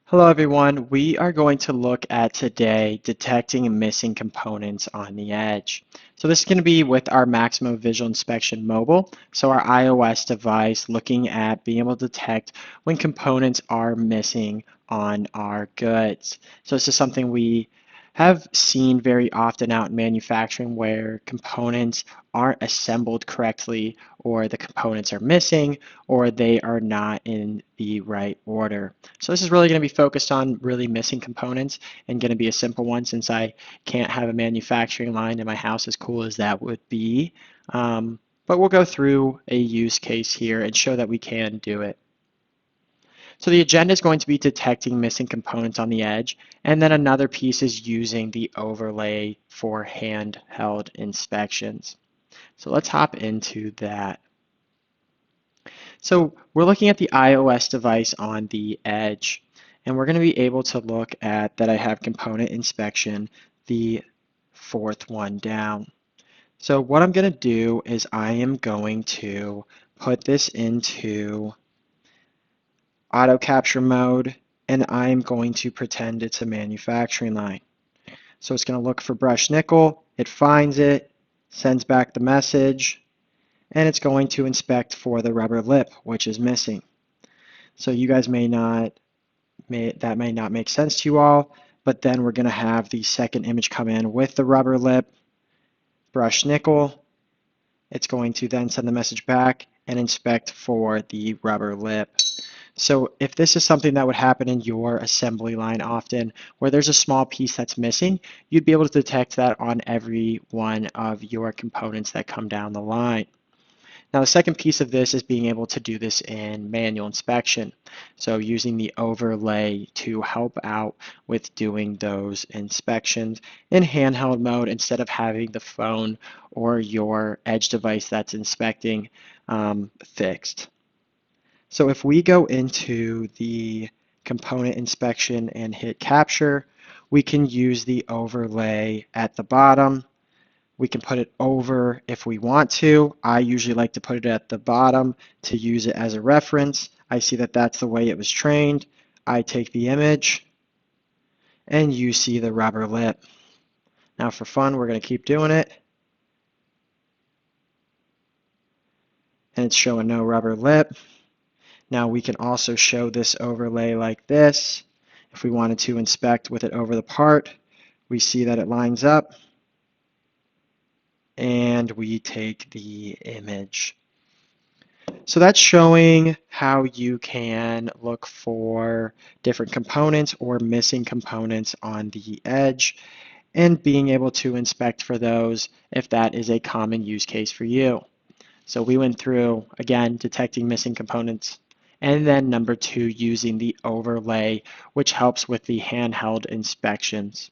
Hello everyone, we are going to look at today detecting missing components on the edge. So this is going to be with our Maximo Visual Inspection Mobile, so our iOS device looking at being able to detect when components are missing on our goods. So this is something we have seen very often out in manufacturing where components aren't assembled correctly or the components are missing or they are not in the right order. So this is really going to be focused on really missing components and going to be a simple one since I can't have a manufacturing line in my house as cool as that would be. But we'll go through a use case here and show that we can do it. So the agenda is going to be detecting missing components on the edge, and then another piece is using the overlay for handheld inspections. So let's hop into that. So we're looking at the iOS device on the edge, and we're going to be able to look at that I have component inspection, the fourth one down. So what I'm going to do is I am going to put this into auto capture mode, and I'm going to pretend it's a manufacturing line. So it's going to look for brushed nickel, it finds it, sends back the message, and it's going to inspect for the rubber lip, which is missing. So you guys that may not make sense to you all, but then we're going to have the second image come in with the rubber lip, brushed nickel. It's going to then send the message back and inspect for the rubber lip. So if this is something that would happen in your assembly line often, where there's a small piece that's missing, you'd be able to detect that on every one of your components that come down the line. Now the second piece of this is being able to do this in manual inspection. So using the overlay to help out with doing those inspections in handheld mode instead of having the phone or your edge device that's inspecting fixed. So if we go into the component inspection and hit capture, we can use the overlay at the bottom. We can put it over if we want to. I usually like to put it at the bottom to use it as a reference. I see that that's the way it was trained. I take the image and you see the rubber lip. Now for fun, we're going to keep doing it. And it's showing no rubber lip. Now we can also show this overlay like this. If we wanted to inspect with it over the part, we see that it lines up. And we take the image. So that's showing how you can look for different components or missing components on the edge and being able to inspect for those if that is a common use case for you. So we went through, again, detecting missing components, and then number two, using the overlay, which helps with the handheld inspections.